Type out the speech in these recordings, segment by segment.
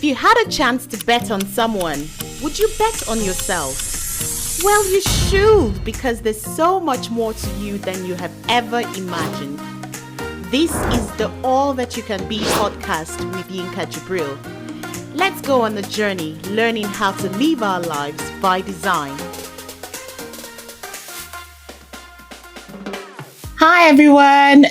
If you had a chance to bet on someone, would you bet on yourself? Well, you should, because there's so much more to you than you have ever imagined. This is the All That You Can Be podcast with Yinka Jibril. Let's go on a journey learning how to live our lives by design. Hi, everyone.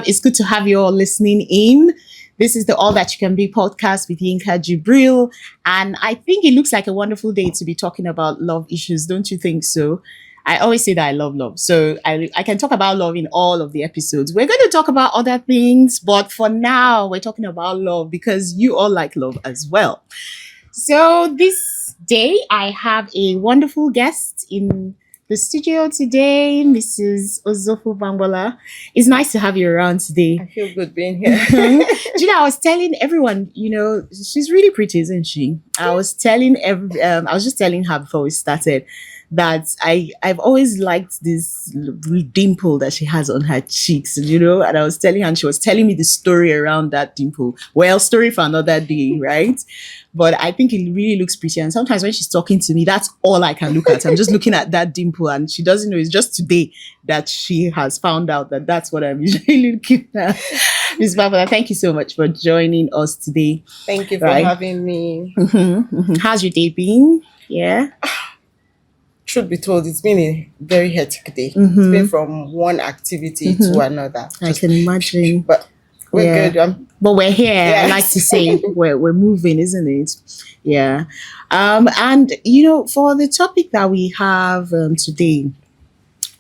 It's good to have you all listening in. This is the All That You Can Be podcast with Yinka Jibril. And I think it looks like a wonderful day to be talking about love issues. Don't you think so? I always say that I love love. So I can talk about love in all of the episodes. We're going to talk about other things, but for now, we're talking about love because you all like love as well. So this day, I have a wonderful guest in the studio today, Mrs. Ozofo Bangbola. It's nice to have you around today. I feel good being here. I was telling everyone, she's really pretty, isn't she? I was just telling her before we started that I've always liked this dimple that she has on her cheeks, and I was telling her, and she was telling me the story around that dimple. Well, story for another day, right? But I think it really looks pretty. And sometimes when she's talking to me, that's all I can look at. I'm just looking at that dimple, and she doesn't know. It's just today that she has found out that that's what I'm usually looking at. Ms. Barbara, thank you so much for joining us today. Thank you for having me. How's your day been? Yeah. Truth be told, it's been a very hectic day. It's been from one activity to another. I can imagine. But we're good. But we're here. Yes. I like to say we're moving, isn't it? Yeah. And for the topic that we have today,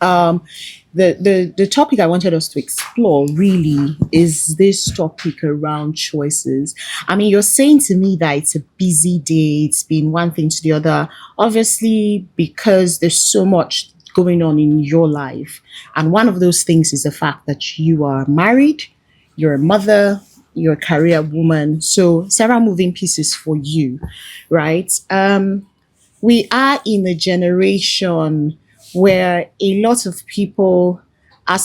the topic I wanted us to explore really is this topic around choices. I mean, you're saying to me that it's a busy day. It's been one thing to the other. Obviously, because there's so much going on in your life. And one of those things is the fact that you are married, you're a mother, you're a career woman. So several moving pieces for you, right? We are in a generation where a lot of people are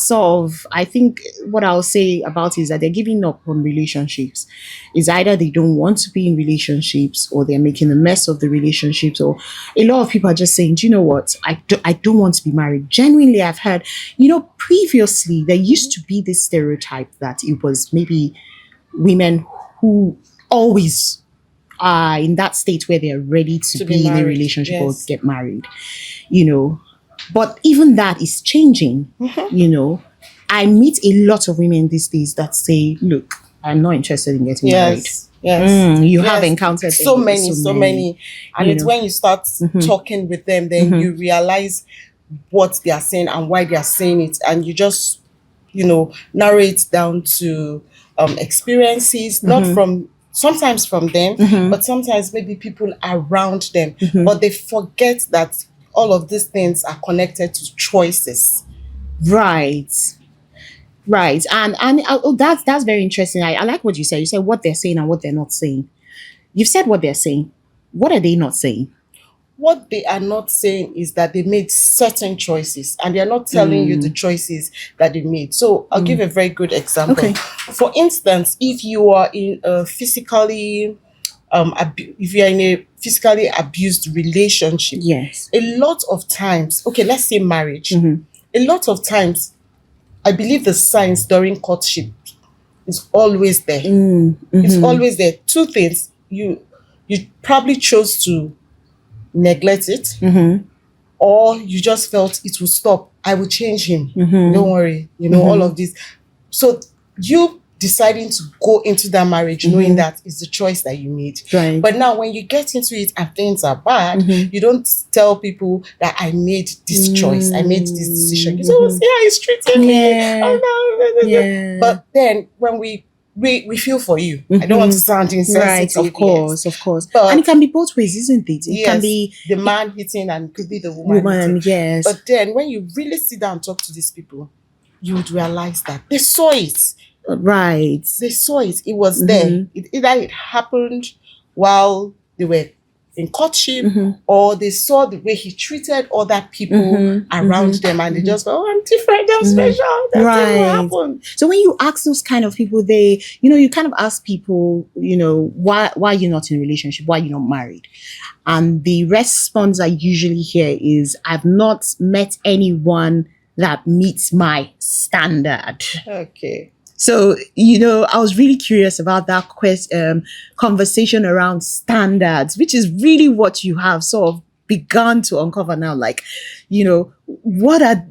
I think what I'll say about it is that they're giving up on relationships. It's either they don't want to be in relationships, or they're making a mess of the relationships, or a lot of people are just saying, do you know what? I don't want to be married. Genuinely, I've heard, previously there used to be this stereotype that it was maybe women who always are in that state where they're ready to be in a relationship or get married, But even that is changing, I meet a lot of women these days that say, look, I'm not interested in getting married. Yes. You have encountered so many. And it's when you start talking with them, then you realize what they are saying and why they are saying it. And you just, narrow it down to experiences, sometimes from them, but sometimes maybe people around them. But they forget that all of these things are connected to choices. Right. And that's very interesting. I like what you said. You said what they're saying and what they're not saying. You've said what they're saying. What are they not saying? What they are not saying is that they made certain choices, and they're not telling you the choices that they made. So I'll give a very good example. Okay. For instance, if you are in a physically abused relationship, yes, a lot of times, let's say marriage, a lot of times, I believe the signs during courtship is always there. It's always there. Two things: you probably chose to neglect it, or you just felt it will stop. I will change him. Don't worry. All of this. So you deciding to go into that marriage knowing that it's the choice that you made. Right. But now when you get into it and things are bad, you don't tell people that I made this choice, I made this decision. You say, he's treating me. Oh, no. Yeah. But then when we feel for you. I don't want to sound insensitive. Right, of course. But, and it can be both ways, isn't it? It can be the man hitting and it could be the woman hitting. Yes. But then when you really sit down and talk to these people, you would realize that they saw it. Right. They saw it. It was there. It happened while they were in courtship, Mhm. or they saw the way he treated other people Mhm. around Mhm. them, and they just go, "Oh, I'm different. I'm special. That's Right. what happened." So when you ask those kind of people, they, you kind of ask people, why you're not in a relationship, why you're not married. And the response I usually hear is, I've not met anyone that meets my standard. Okay. So, I was really curious about that conversation around standards, which is really what you have sort of begun to uncover now. Like, what are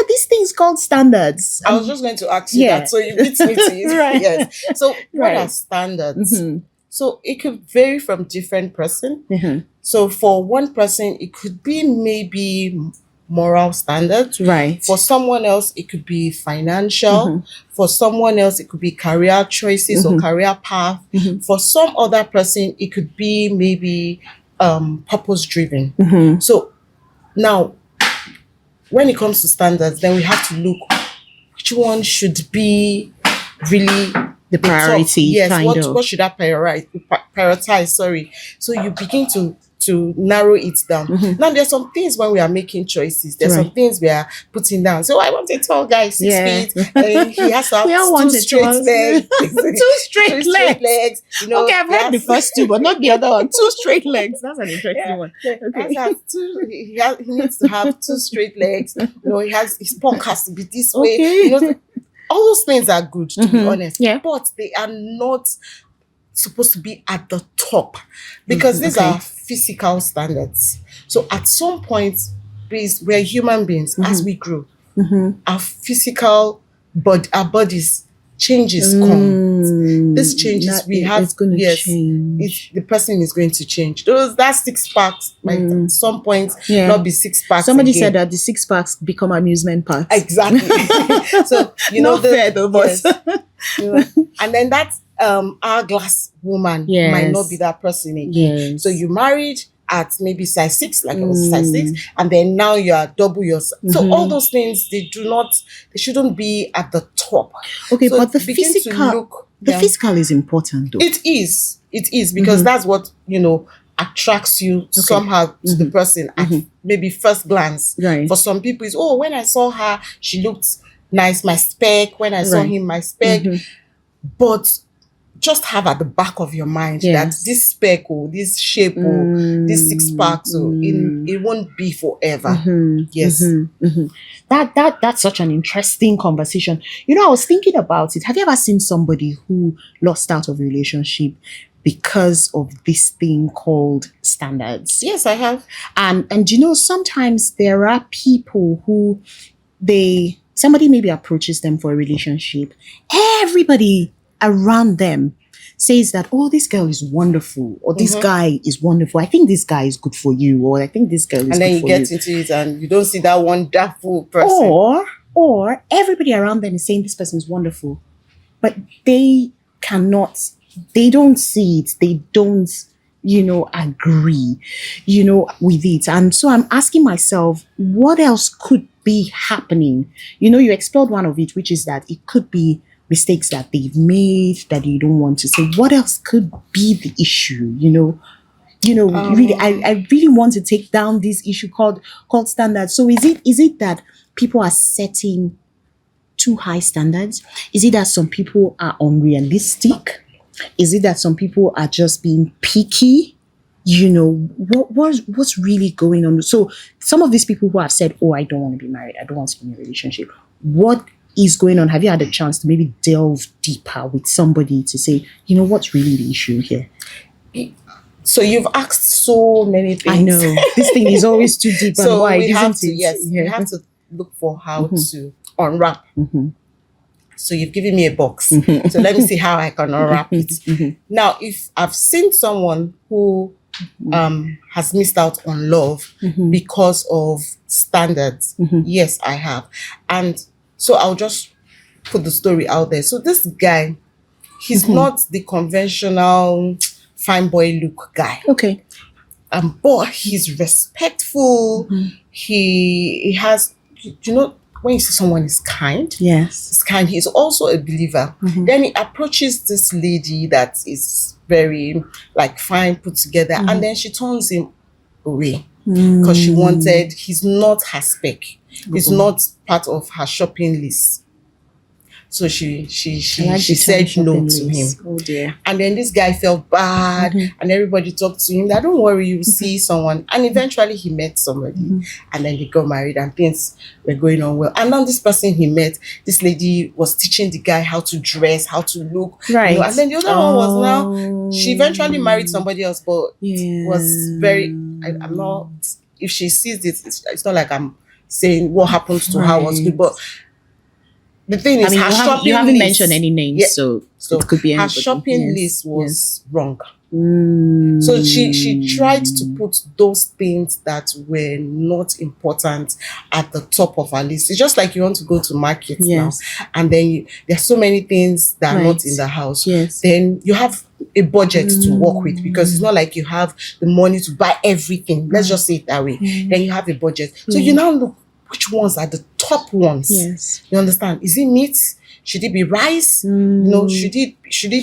these things called standards? I was just going to ask you yeah. that, so you beat me to it. Right. Yes. So, what are Right. standards? Mhm. So it could vary from different person. Mhm. So for one person, it could be maybe moral standards. Right. For someone else, it could be financial. Mhm. For someone else, it could be career choices or Mhm. career path. Mhm. For some other person, it could be maybe purpose driven. Mhm. So now, when it comes to standards, then we have to look which one should be really The priority, yes, kind of. what should I prioritize? Sorry. So you begin to narrow it down. Mhm. Now there's some things when we are making choices. There's some Right. things we are putting down. So I want a tall guy, 6 feet, and he has to have We all two want a straight tall- legs. Two straight legs. Okay, I've he heard the has- first two, but not the other one. Two straight legs. That's an interesting Yeah, one. yeah, Okay. he needs to have two straight legs. His punk has to be this way. Okay. All those things are good, to be Mhm. honest. Yeah. But they are not supposed to be at the top, because Mhm, these okay. are physical standards. So at some point, we're human beings. As we grow, Mhm. our physical our bodies changes come. This changes, we have It's going to yes, change. the person is going to change. That 6 packs might at some point Yeah. not be 6 packs. Somebody again. said that the 6 packs become amusement parks. Exactly. So Not fair though, but and then that hourglass woman Yes. might not be that person again. Yes. So you married at maybe size 6, like I was size Mm. 6, and then now you are double your size. So Mhm. all those things, they shouldn't be at the top. Okay, So but the begin to physical, look, the yeah. physical is important though. It is because Mhm. that's what attracts you somehow to the person at maybe first glance. Right. For some people, it's when I saw her, she looked nice, my spec. When I saw Right. him, my spec. Mhm. But just have at the back of your mind Yes. that this spec or this shape or this 6 packs it won't be forever. Mhm. Yes. Mhm. Mhm. That's such an interesting conversation. I was thinking about it. Have you ever seen somebody who lost out of a relationship because of this thing called standards? Yes, I have. And sometimes there are people who somebody maybe approaches them for a relationship. Everybody around them says that, oh, this girl is wonderful, or this guy is wonderful. I think this guy is good for you, or I think this girl is And good then you for get into it and you don't see that wonderful person. Or everybody around them is saying this person is wonderful, but they don't see it. They don't, agree, with it. And so I'm asking myself, what else could be happening? You explored one of it, which is that it could be mistakes that they've made that you don't want to say. What else could be the issue? Really, I really want to take down this issue called standards. So is it that people are setting too high standards? Is it that some people are unrealistic? Is it that some people are just being picky? What's really going on? So some of these people who have said, oh, I don't want to be married, I don't want to be in a relationship, what is going on? Have you had a chance to maybe delve deeper with somebody to say, what's really the issue here? So you've asked so many things. I know this thing is always too deep and So wide, we have isn't to, it? yes, we have to look for how to unwrap. So you've given me a box. So let me see how I can unwrap it. Now, if I've seen someone who has missed out on love because of standards, yes, I have. And so I'll just put the story out there. So this guy, he's not the conventional fine boy look guy. Okay. But he's respectful. He has, when you see someone is kind, Yes. is kind, he's also a believer. Then he approaches this lady that is very like fine, put together, and then she turns him away because she wanted, he's not her spec. He's not part of her shopping list. So she said no to him. Oh dear. And then this guy felt bad, and everybody talked to him that don't worry, you see someone. And eventually he met somebody, and then they got married, and things were going on well. And now this person he met, this lady was teaching the guy how to dress, how to look. Right. And then the other one was now, she eventually married somebody else, but it was very, I'm not, if she sees it, it's not like I'm saying what happened to her was good, but the thing is, I mean, her shopping you haven't list, mentioned any names, so it could be her anybody. shopping Yes, list was wrong. yes. So she tried to put those things that were not important at the top of her list. It's just like you want to go to market Yes. now, and then there's so many things that are not Right. in the house. Yes. Then you have a budget to work with, because it's not like you have the money to buy everything. Let's just say it that way. Then you have a budget. So you now look which ones are the top ones. Yes. You understand? Is it meat? Should it be rice? You know, should it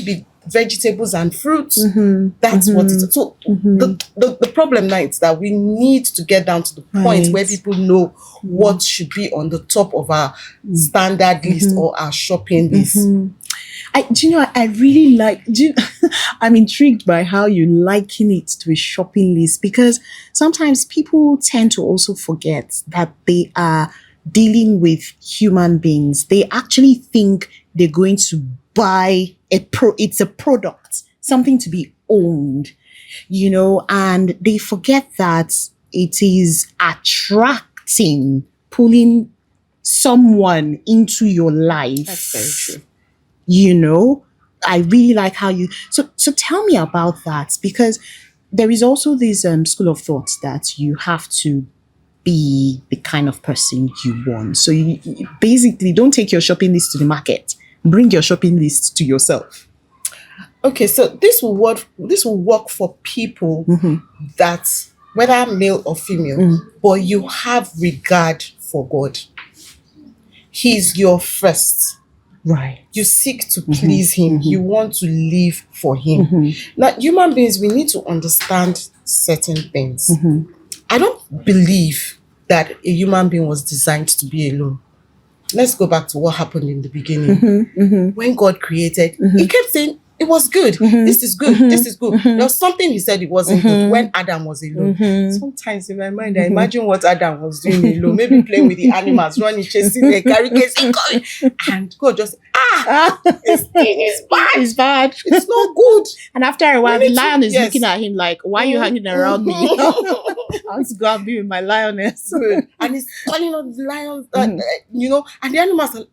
be vegetables and fruits? That's what it is. So the problem now is that we need to get down to the point Right. where people know what should be on the top of our standard list or our shopping list. Do you know, I really like, I'm intrigued by how you liken it to a shopping list, because sometimes people tend to also forget that they are dealing with human beings. They actually think they're going to buy it's a product, something to be owned, you know, and they forget that it is attracting, pulling someone into your life. That's very true. You know, I really like how you, so tell me about that, because there is also this school of thought that you have to be the kind of person you want. So you basically don't take your shopping list to the market, bring your shopping list to yourself. Okay, so this will work for people that, whether male or female, but you have regard for God. He's your first. Right. You seek to please him. You want to live for him. Now, human beings, we need to understand certain things. I don't believe that a human being was designed to be alone. Let's go back to what happened in the beginning. When God created, he kept saying, it was good. This is good. This is good. There was something he said it wasn't good when Adam was alone. Sometimes in my mind, I imagine what Adam was doing alone. Maybe playing with the animals, running, chasing the carriers. And God just, this thing is bad. It's bad. It's not good. And after a while, the need to- lion is yes. looking at him like, why are you hanging around me? I want to go and be with my lioness. Good. And he's calling on the lions, you know, and the animals are,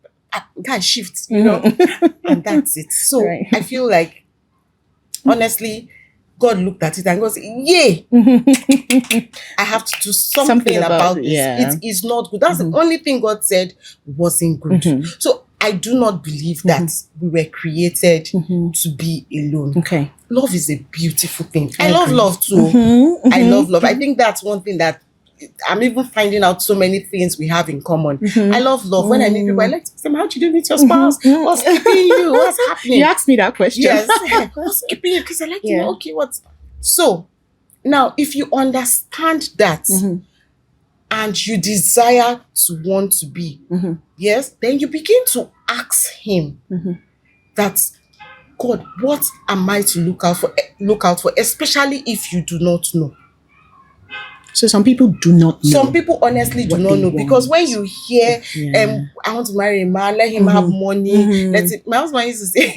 guys, shift, you know, and that's it. So Right. I feel like, honestly, God looked at it and goes, yay, I have to do something about this. yeah. It is not good. That's the only thing God said wasn't good. So I do not believe that we were created to be alone. Okay. Love is a beautiful thing. I I love agree. love too. I love love. I think that's one thing that I'm even finding out so many things we have in common. I love love. When I meet people, I like to ask them, how did you meet your spouse? What's keeping you? What's happening? You asked me that question. Yes. What's keeping you? Because I like to Yeah. know, okay, what's... So, now, if you understand that and you desire to want to be, yes, then you begin to ask him that, God, what am I to look out for, especially if you do not know. So some people do not know. Some people honestly do what not they know, because when you hear, Yeah. I want to marry a man, let him have money. My husband used to say,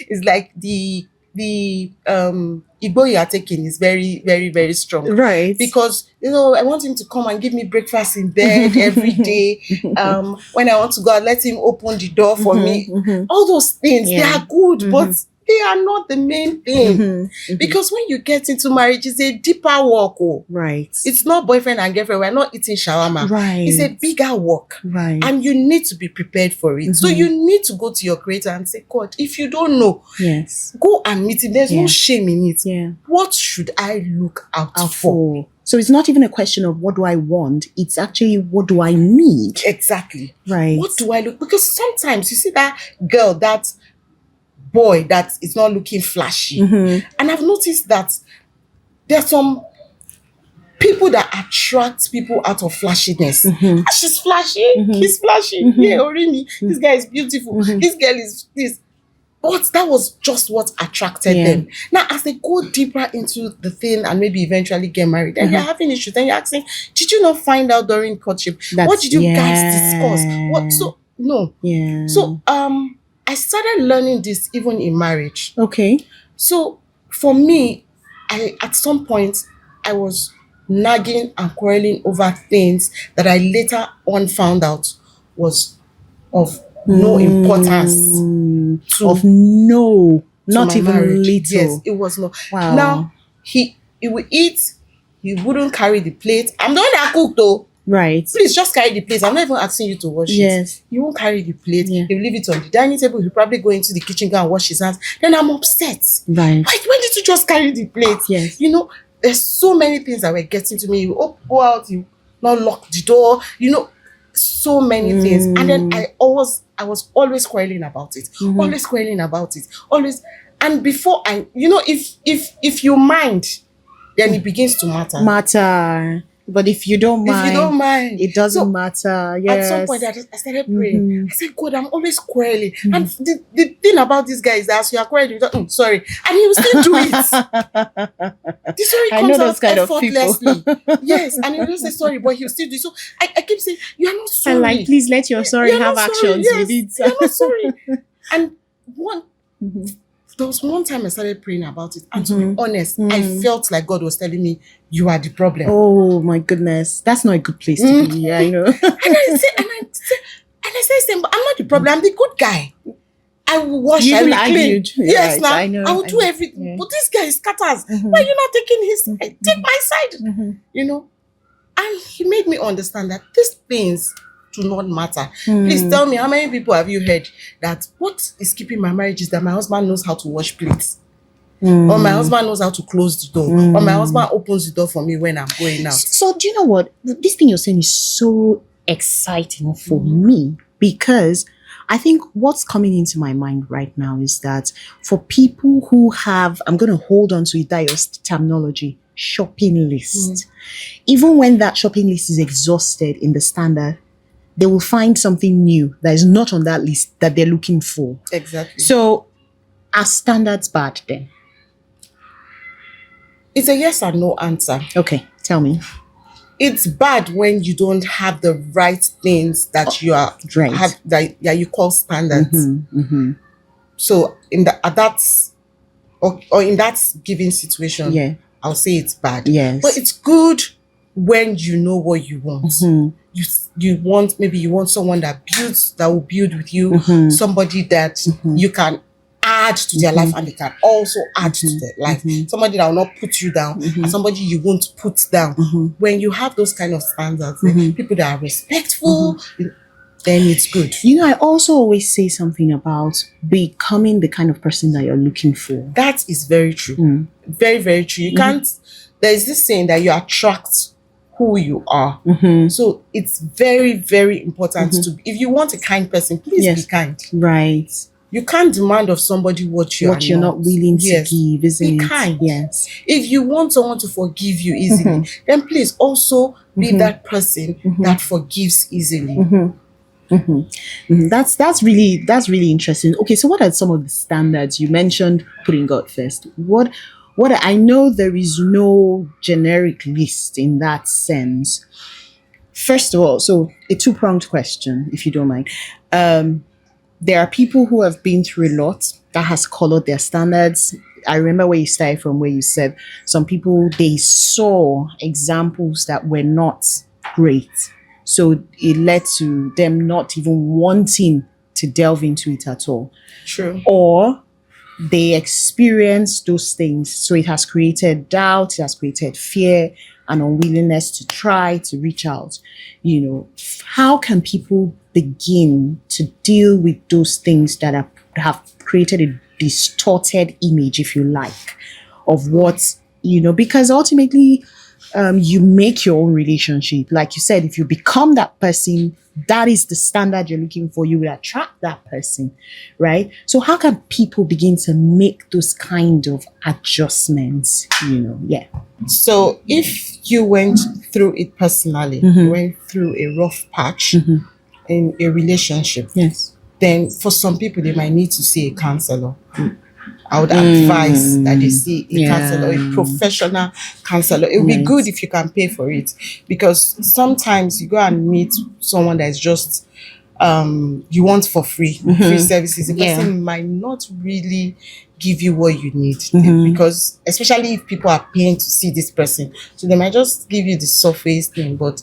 it's like the Igbo you are taking is very, very, very strong. Right. Because, you know, I want him to come and give me breakfast in bed every day. When I want to go out, let him open the door for me. All those things, they Yeah. are good, but they are not the main thing. Because when you get into marriage, it's a deeper work. Oh. Right. It's not boyfriend and girlfriend. We're not eating shawarma. Right. It's a bigger work. Right. And you need to be prepared for it. So you need to go to your creator and say, God, if you don't know, Yes. go and meet him. There's Yeah. no shame in it. Yeah. What should I look out for? So it's not even a question of what do I want, it's actually what do I need. Exactly. Right. What do I look? Because sometimes you see that girl, that boy that is not looking flashy. Mhm. And I've noticed that there's some people that attract people out of flashiness. Mhm. Ah, she's flashy, Mhm. he's flashy. Mhm. Yeah, Orini, this guy is beautiful. Mhm. This girl is this. But that was just what attracted Yeah. them. Now, as they go deeper into the thing and maybe eventually get married, then you're having issues. Then you're asking, did you not find out during courtship? What That's- did you guys discuss? yeah. What? So no. Yeah. So I started learning this even in marriage. okay. So for me, at some point I was nagging and quarreling over things that I later on found out was of no importance to, Of no, to not my even marriage. little. Yes, it was not. Wow. Now he would eat, he wouldn't carry the plate. I'm the one that cooked though. Right. Please just carry the plate. I'm not even asking you to wash it. Yes. You won't carry the plate. Yeah. You leave it on the dining table. He'll probably go into the kitchen, go and wash his hands. Then I'm upset. Right. Why did you just carry the plate? Yes. You know, there's so many things that were getting to me. You go out, you not lock the door, you know, so many things. And then I was always quarreling about it. Always quarreling about it. Always. And before if you mind, then it begins to matter. Matter. But if you don't mind, If you don't mind, it doesn't So, matter. Yes. at some point, I started praying. I said, God, I'm always quarreling. And the thing about this guy is that as you are quarreling, you don't, sorry. And he will still do it. The story I comes know those out kind of people. effortlessly. Yes. And he will say sorry, but he'll still do it. So I keep saying, you are not sorry. And like, please let your sorry You're have not sorry. actions Yes, with it. You're not sorry. And Mhm. there was one time I started praying about it. And to Mhm. be honest, I felt like God was telling me, you are the problem. Oh my goodness. That's not a good place to be. Yeah, I know. And I said, but I'm not the problem. I'm the good guy. I will wash. You I even will clean. argued. Yes, Right, now I know, I will I do know. everything. Yeah. But this guy scatters. Mhm. Why are you not taking his side? Take my side. Mhm. You know. And he made me understand that these things do not matter. Please tell me, how many people have you heard that what is keeping my marriage is that my husband knows how to wash plates, or my husband knows how to close the door, or my husband opens the door for me when I'm going out. So do you know what? This thing you're saying is so exciting for me, because I think what's coming into my mind right now is that for people who have, I'm going to hold on to it, that your terminology, shopping list. Even when that shopping list is exhausted in the standard, they will find something new that is not on that list that they're looking for. Exactly. So are standards bad then? It's a yes or no answer. Okay, tell me. It's bad when you don't have the right things that you are Right. have that you call standards. Mm-hmm. So in in that given situation, Yeah. I'll say it's bad. Yes. But it's good when you know what you want. Mhm. You want, maybe you want someone that will build with you, Mhm. somebody that you can add to their life and they can also add to their life. Somebody that will not put you down, and somebody you won't put down. When you have those kind of standards, people that are respectful, then it's good. You know, I also always say something about becoming the kind of person that you're looking for. That is very true. Very, very true. You can't, there's this saying that you attract who you are. So it's very, very important to, if you want a kind person, please Yes. be kind. Right. You can't demand of somebody what you're Not willing to Yes. give, isn't Be it? kind. Yes. If you want someone to forgive you easily, then please also be that person that forgives easily. That's really interesting. Okay, so what are some of the standards you mentioned? Putting God first. What I know there is no generic list in that sense. First of all, so a two-pronged question, if you don't mind. There are people who have been through a lot that has colored their standards. I remember where you started from, where you said some people, they saw examples that were not great. So it led to them not even wanting to delve into it at all. True. Or they experienced those things. So it has created doubt, it has created fear and unwillingness to try to reach out. You know, how can people begin to deal with those things that have created a distorted image, if you like, of what, you know, because ultimately you make your own relationship. Like you said, if you become that person, that is the standard you're looking for, you will attract that person, right? So how can people begin to make those kind of adjustments? Yeah. So if you went through it personally, you went through a rough patch in a relationship, Yes. then for some people they might need to see a counselor. I would advise that they see a counselor, a professional counselor. It would be good if you can pay for it, because sometimes you go and meet someone that is just you want for free services. The person might not really give you what you need, because especially if people are paying to see this person, so they might just give you the surface thing. But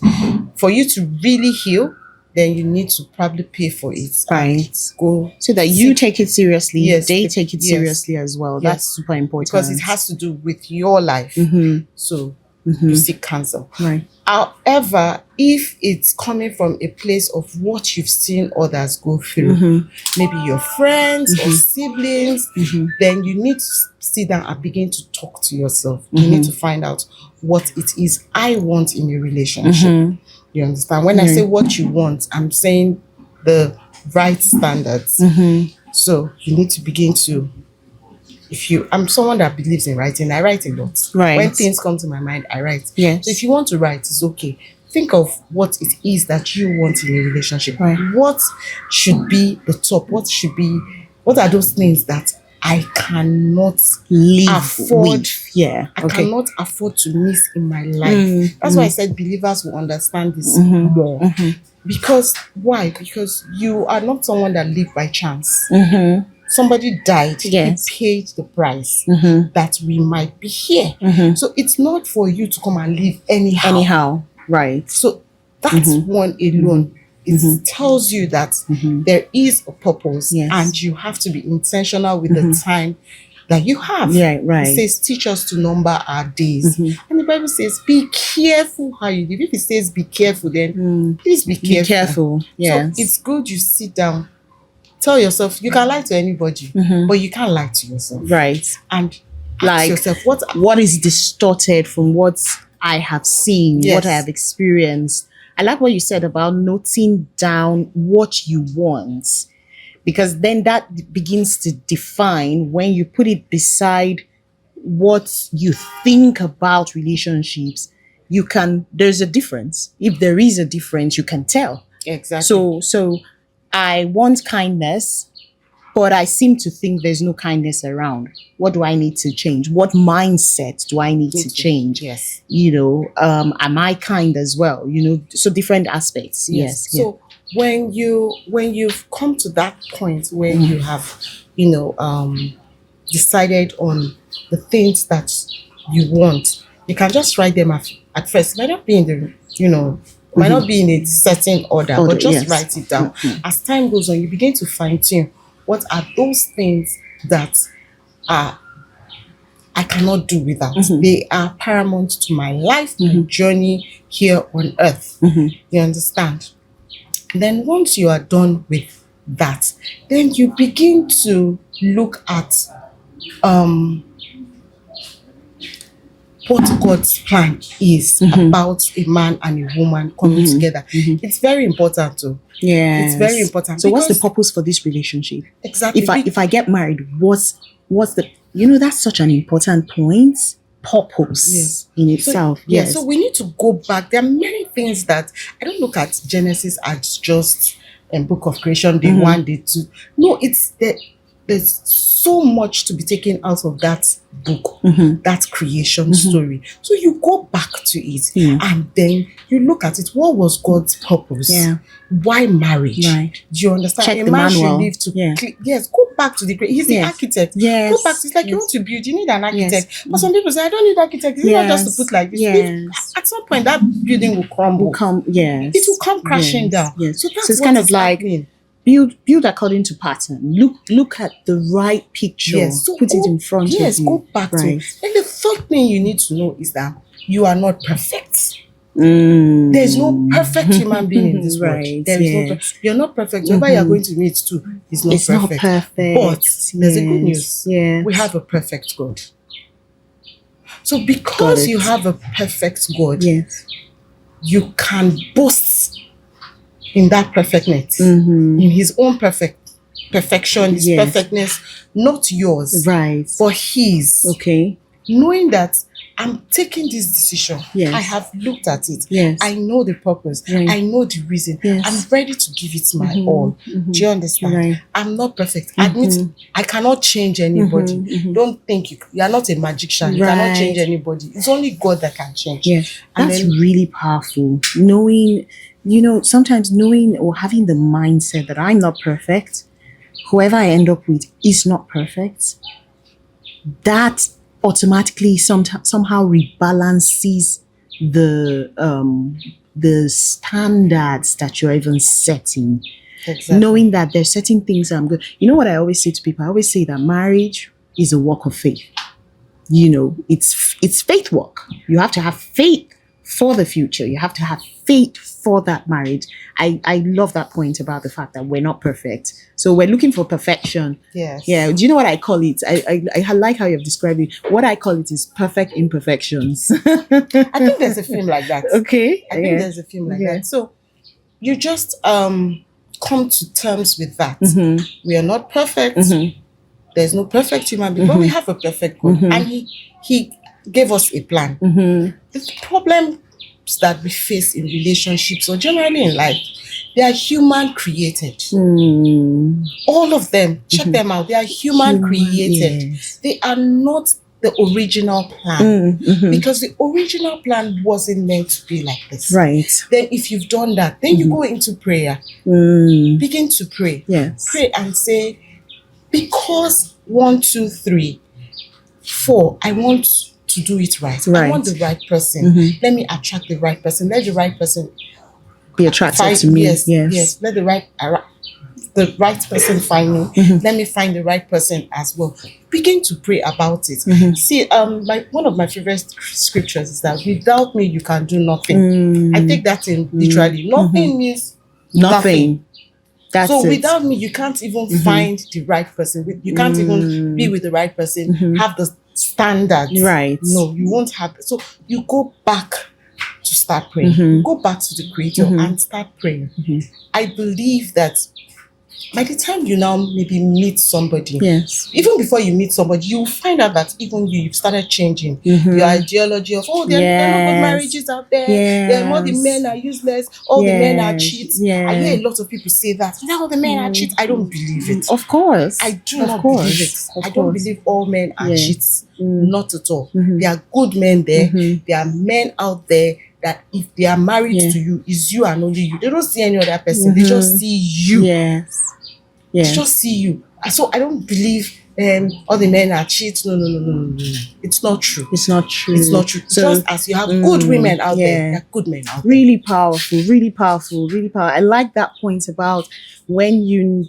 for you to really heal, then you need to probably pay for it. Right. Go so that you take it seriously, Yes, they take it yes, seriously as well. yes. That's super important. because it has to do with your life. So you seek counsel. Right. However, if it's coming from a place of what you've seen others go through, maybe your friends or siblings, then you need to sit down and begin to talk to yourself. You need to find out what it is I want in a relationship. You understand? When I say what you want, I'm saying the right standards. So you need to begin to, I'm someone that believes in writing. I write a lot. Right. When things come to my mind, I write. Yes. So if you want to write, it's okay. Think of what it is that you want in a relationship. Right. What should be the top? What are those things that I cannot Live afford? with. Yeah. I Okay. cannot afford to miss in my life. That's why I said believers will understand this more. Because why? Because you are not someone that lived by chance. Somebody died. Yes. He paid the price that we might be here. So it's not for you to come and live anyhow. Right. So that's one alone. It tells you that there is a purpose, Yes. and you have to be intentional with the time that you have. Right. It says, teach us to number our days. And the Bible says, be careful how you live. If it says be careful, then please be careful. Be careful. Yes. So it's good you sit down, tell yourself, you can lie to anybody, but you can't lie to yourself. Right. And ask Like, yourself, what is distorted from what I have seen, Yes. what I have experienced. I like what you said about noting down what you want, because then that begins to define, when you put it beside what you think about relationships, there's a difference. If there is a difference, you can tell. exactly. So I want kindness, but I seem to think there's no kindness around. What do I need to change? What mindset do I need to change? Yes. Am I kind as well? So different aspects. Yes. So when you've come to that point where you have, decided on the things that you want, you can just write them at first. It might not be in the, might not be in a certain order, but just yes. write it down. As time goes on, you begin to fine tune. What are those things that I cannot do without? They are paramount to my life, my journey here on earth. You understand? Then once you are done with that, then you begin to look at what God's plan is about a man and a woman coming together. It's very important too. Yeah. It's very important. So what's the because- purpose for this relationship? Exactly. If I get married, what's the that's such an important point. Purpose Yes. in itself. Yes. So we need to go back. There are many things that I don't look at Genesis as just a book of creation, day 1, day 2. No, there's so much to be taken out of that book, that creation story. So you go back to it and then you look at it. What was God's purpose? Yeah. Why marriage? Right. Do you understand? Check A the man manual. should live to Yeah. yes, go back to he's the Yes. architect. Yes. Go back to it's like you Yes. want to build, you need an architect. Yes. But some people say, I don't need architect. It's not just to put like this. Yes. At some point that building will crumble. Yes. It will come crashing Yes. down. Yes. So that's it's what kind of is like happening. build according to pattern. Look at the right picture. Yes. So Put it in front of you. go back to Right. it. And the third thing you need to know is that you are not perfect. Mm. There's no perfect human being in this world. Right, There is yes. you're not perfect. Whoever you're going to meet too is not It's perfect. not perfect. But there's a good Yes. news. Yeah. We have a perfect God. So Got because it. you have a perfect God, Yes. you can boast in that perfectness, Mm-hmm. in his own perfection, his Yes. perfectness, not yours, Right. but his. Okay. Knowing that I'm taking this decision, Yes. I have looked at it, Yes. I know the purpose, Right. I know the reason, Yes. I'm ready to give it my Mhm, all. mhm. Do you understand? Right. I'm not perfect. Admit, I cannot change anybody. Mhm. Don't think you are not a magician. You cannot change Right. anybody. It's only God that can change. Yeah, And that's then- really powerful. Knowing, sometimes knowing or having the mindset that I'm not perfect, whoever I end up with is not perfect, that automatically somehow rebalances the standards that you're even setting. Exactly. Knowing that there's certain things I'm good. You know what I always say to people? I always say that marriage is a walk of faith. It's faith work. You have to have faith for the future. You have to have faith for that marriage. I love that point about the fact that we're not perfect. So we're looking for perfection. Yes. Yeah. Do you know what I call it? I like how you've described it. What I call it is perfect imperfections. I think there's a film like that. Okay. I think there's a film like Yeah. that. So you just come to terms with that. Mhm. We are not perfect. Mhm. There's no perfect human being, but we have a perfect God. Mhm. And he gave us a plan. Mhm. The problems that we face in relationships or generally in life, they are human created. Mm. All of them, check them out. They are human created. Yes. They are not the original plan. Mhm. Because the original plan wasn't meant to be like this. Right. Then if you've done that, then you go into prayer. Mm. Begin to pray. Yes. Pray and say, because 1, 2, 3, 4, I want to do it right. I Right. want the right person. Mhm. Let me attract the right person. Let the right person Be attracted find to me. Yes. Yes. Let the right person find me. Mhm. Let me find the right person as well. Begin to pray about it. Mhm. See, one of my favorite scriptures is that without me you can do nothing. Mm. I take that in literally. Nothing means Nothing. That's so it. without me, you can't even find the right person. You can't even be with the right person, have the standards. Right. No, you won't have. So you go back to start praying. Mhm. Go back to the Creator and start praying. I believe that by the time you now maybe meet somebody, Yes. even before you meet somebody, you find out that even you've started changing Mhm. your ideology of, there are no good Yes. marriages out there. All the Yes. men are useless. All the men are Yes. cheats. Yeah. I hear a lot of people say that. Now all the men are cheats. I don't believe it. Of course. I do Of not course. believe it. Of I don't course. believe all men are Yeah. cheats. Mm. Not at all. Mhm. There are good men there. Mhm. There are men out there that if they are married Yeah. to you, it's you and only you. They don't see any other person. They just see you. Yes. They Yes. just see you. So I don't believe all the men are cheats. No. It's not true. It's not true. It's not true. So, Just as you have good women out there, yeah. there are good men out there. Really powerful, really powerful, really powerful. I like that point about when you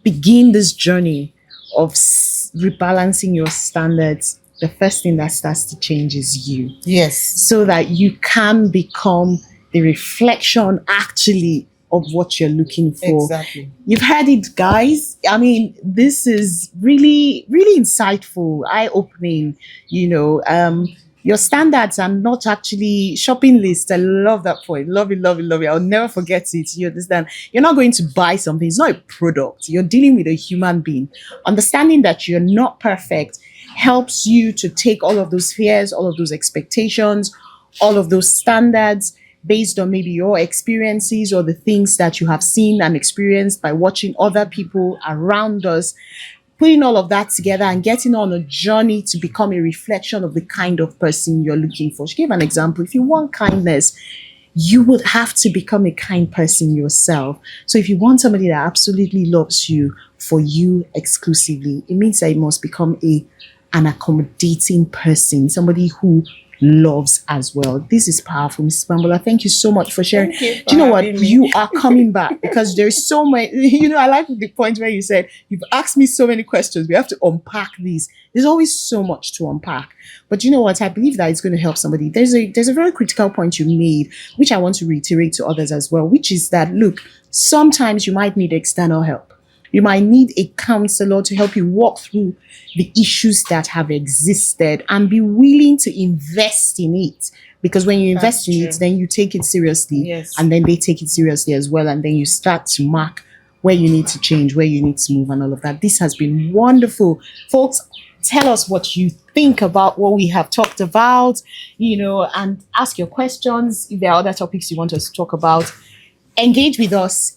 begin this journey of rebalancing your standards, the first thing that starts to change is you, Yes. so that you can become the reflection actually of what you're looking for. Exactly. You've heard it, guys. I mean, this is really, really insightful, eye-opening. Your standards are not actually shopping lists. I love that point. Love it, love it, love it. I'll never forget it. You understand? You're not going to buy something. It's not a product. You're dealing with a human being. Understanding that you're not perfect helps you to take all of those fears, all of those expectations, all of those standards based on maybe your experiences or the things that you have seen and experienced by watching other people around us, putting all of that together and getting on a journey to become a reflection of the kind of person you're looking for. She gave an example. If you want kindness, you would have to become a kind person yourself. So if you want somebody that absolutely loves you for you exclusively, it means that you must become an accommodating person, somebody who loves as well. This is powerful, Mrs. Bambola. Thank you so much for sharing. Thank you for Do you know what? having me. You are coming back because there's so many. I like the point where you said, you've asked me so many questions. We have to unpack these. There's always so much to unpack. But you know what? I believe that it's going to help somebody. There's a very critical point you made, which I want to reiterate to others as well, which is that, look, sometimes you might need external help. You might need a counselor to help you walk through the issues that have existed and be willing to invest in it. Because when you invest That's in it, true. then you take it seriously, Yes. and then they take it seriously as well. And then you start to mark where you need to change, where you need to move, and all of that. This has been wonderful. Folks, tell us what you think about what we have talked about, and ask your questions. If there are other topics you want us to talk about, engage with us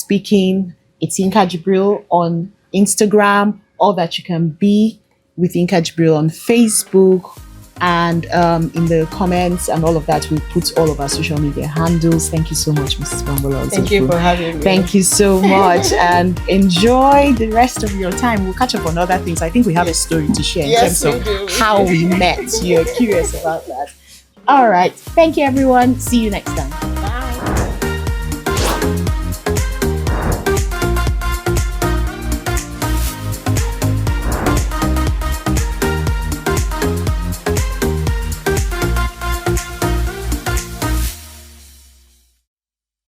speaking. It's Yinka Jibril on Instagram, All That You Can Be with Yinka Jibril on Facebook. And in the comments and all of that, we put all of our social media handles. Thank you so much, Mrs. Bambola. Thank you for having me. Thank you so much, and enjoy the rest of your time. We'll catch up on other things. I think we have a story to share in Yes, terms we of do. how we met. You're curious about that. All right. Thank you, everyone. See you next time.